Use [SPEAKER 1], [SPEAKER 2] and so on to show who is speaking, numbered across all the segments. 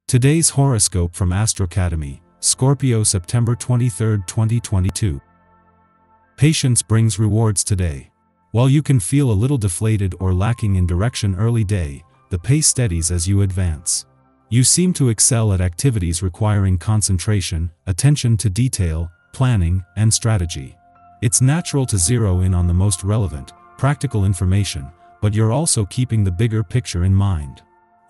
[SPEAKER 1] Today's horoscope from Astrocademy, Scorpio September 23, 2022. Patience brings rewards today. While you can feel a little deflated or lacking in direction early day, the pace steadies as you advance. You seem to excel at activities requiring concentration, attention to detail, planning, and strategy. It's natural to zero in on the most relevant, practical information, but you're also keeping the bigger picture in mind.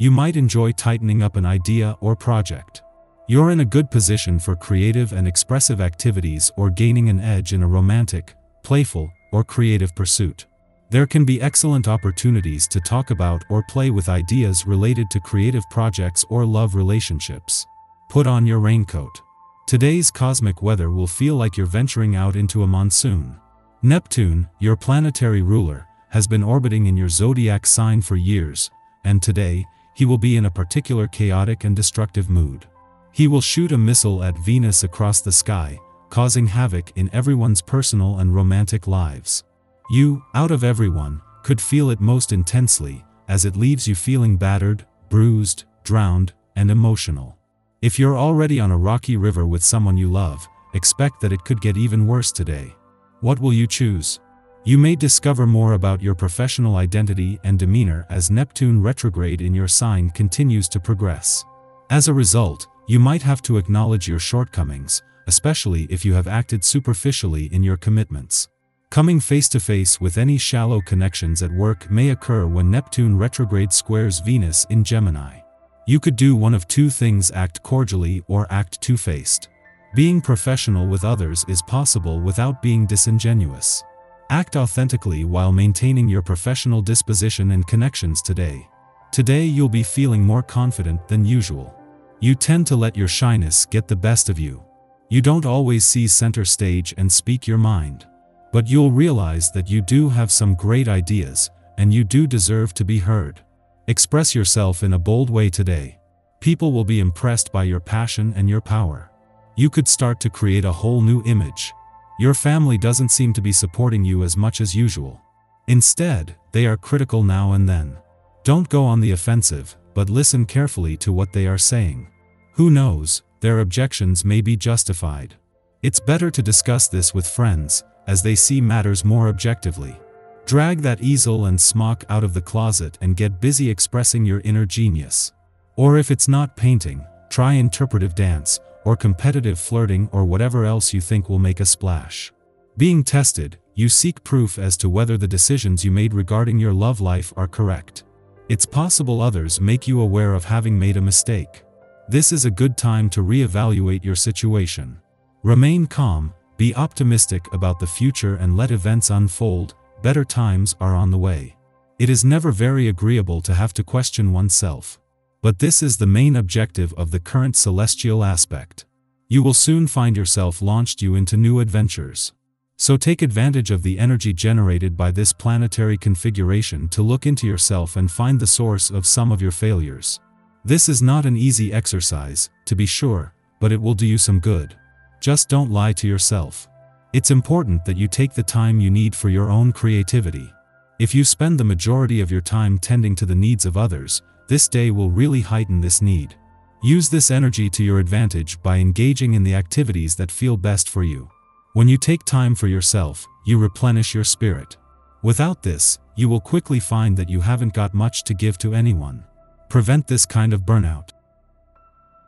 [SPEAKER 1] You might enjoy tightening up an idea or project. You're in a good position for creative and expressive activities or gaining an edge in a romantic, playful, or creative pursuit. There can be excellent opportunities to talk about or play with ideas related to creative projects or love relationships. Put on your raincoat. Today's cosmic weather will feel like you're venturing out into a monsoon. Neptune, your planetary ruler, has been orbiting in your zodiac sign for years, and today, he will be in a particular chaotic and destructive mood. He will shoot a missile at Venus across the sky, causing havoc in everyone's personal and romantic lives. You, out of everyone, could feel it most intensely, as it leaves you feeling battered, bruised, drowned, and emotional. If you're already on a rocky river with someone you love, expect that it could get even worse today. What will you choose? You may discover more about your professional identity and demeanor as Neptune retrograde in your sign continues to progress. As a result, you might have to acknowledge your shortcomings, especially if you have acted superficially in your commitments. Coming face to face with any shallow connections at work may occur when Neptune retrograde squares Venus in Gemini. You could do one of two things: act cordially or act two-faced. Being professional with others is possible without being disingenuous. Act authentically while maintaining your professional disposition and connections today. Today you'll be feeling more confident than usual. You tend to let your shyness get the best of you. You don't always see center stage and speak your mind. But you'll realize that you do have some great ideas, and you do deserve to be heard. Express yourself in a bold way today. People will be impressed by your passion and your power. You could start to create a whole new image. Your family doesn't seem to be supporting you as much as usual. Instead, they are critical now and then. Don't go on the offensive, but listen carefully to what they are saying. Who knows, their objections may be justified. It's better to discuss this with friends, as they see matters more objectively. Drag that easel and smock out of the closet and get busy expressing your inner genius. Or if it's not painting, try interpretive dance, or competitive flirting, or whatever else you think will make a splash. Being tested, you seek proof as to whether the decisions you made regarding your love life are correct. It's possible others make you aware of having made a mistake. This is a good time to reevaluate your situation. Remain calm, be optimistic about the future and let events unfold. Better times are on the way. It is never very agreeable to have to question oneself. But this is the main objective of the current celestial aspect. You will soon find yourself launched into new adventures. So take advantage of the energy generated by this planetary configuration to look into yourself and find the source of some of your failures. This is not an easy exercise, to be sure, but it will do you some good. Just don't lie to yourself. It's important that you take the time you need for your own creativity. If you spend the majority of your time tending to the needs of others, this day will really heighten this need. Use this energy to your advantage by engaging in the activities that feel best for you. When you take time for yourself, you replenish your spirit. Without this, you will quickly find that you haven't got much to give to anyone. Prevent this kind of burnout.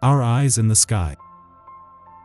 [SPEAKER 1] Our eyes in the sky.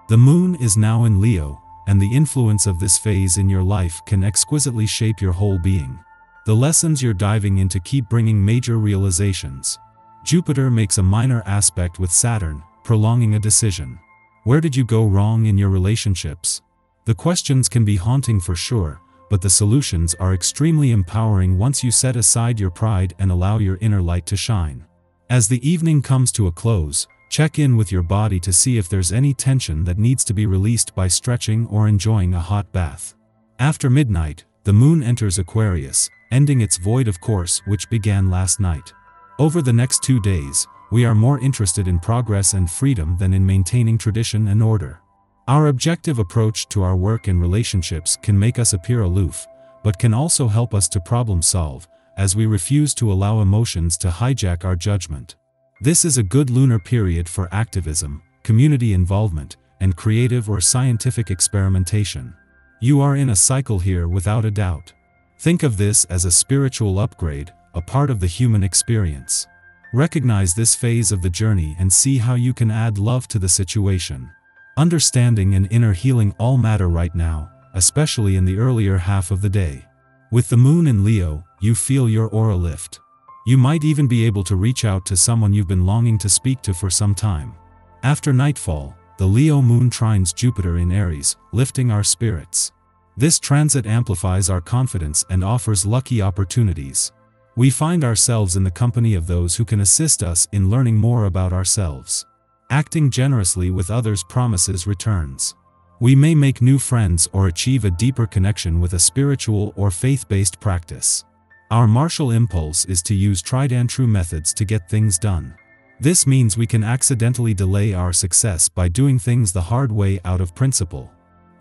[SPEAKER 1] The moon is now in Leo, and the influence of this phase in your life can exquisitely shape your whole being. The lessons you're diving into keep bringing major realizations. Jupiter makes a minor aspect with Saturn, prolonging a decision. Where did you go wrong in your relationships? The questions can be haunting for sure, but the solutions are extremely empowering once you set aside your pride and allow your inner light to shine. As the evening comes to a close, check in with your body to see if there's any tension that needs to be released by stretching or enjoying a hot bath. After midnight, the moon enters Aquarius, ending its void of course which began last night. Over the next 2 days, we are more interested in progress and freedom than in maintaining tradition and order. Our objective approach to our work and relationships can make us appear aloof, but can also help us to problem solve, as we refuse to allow emotions to hijack our judgment. This is a good lunar period for activism, community involvement, and creative or scientific experimentation. You are in a cycle here without a doubt. Think of this as a spiritual upgrade, a part of the human experience. Recognize this phase of the journey and see how you can add love to the situation. Understanding and inner healing all matter right now, especially in the earlier half of the day. With the moon in Leo, you feel your aura lift. You might even be able to reach out to someone you've been longing to speak to for some time. After nightfall, the Leo moon trines Jupiter in Aries, lifting our spirits. This transit amplifies our confidence and offers lucky opportunities. We find ourselves in the company of those who can assist us in learning more about ourselves. Acting generously with others promises returns. We may make new friends or achieve a deeper connection with a spiritual or faith-based practice. Our martial impulse is to use tried-and-true methods to get things done. This means we can accidentally delay our success by doing things the hard way out of principle.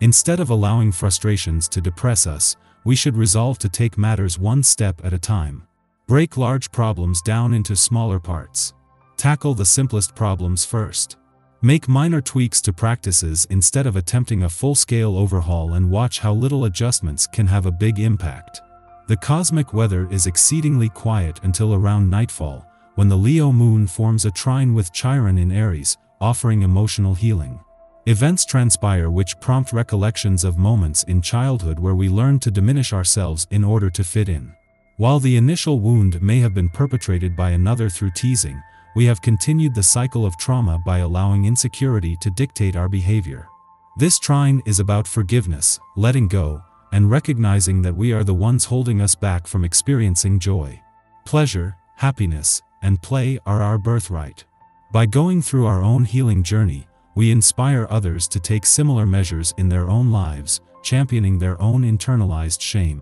[SPEAKER 1] Instead of allowing frustrations to depress us, we should resolve to take matters one step at a time. Break large problems down into smaller parts. Tackle the simplest problems first. Make minor tweaks to practices instead of attempting a full-scale overhaul, and watch how little adjustments can have a big impact. The cosmic weather is exceedingly quiet until around nightfall, when the Leo moon forms a trine with Chiron in Aries, offering emotional healing. Events transpire which prompt recollections of moments in childhood where we learned to diminish ourselves in order to fit in. While the initial wound may have been perpetrated by another through teasing, we have continued the cycle of trauma by allowing insecurity to dictate our behavior. This trine is about forgiveness, letting go, and recognizing that we are the ones holding us back from experiencing joy. Pleasure, happiness, and play are our birthright. By going through our own healing journey, we inspire others to take similar measures in their own lives, championing their own internalized shame.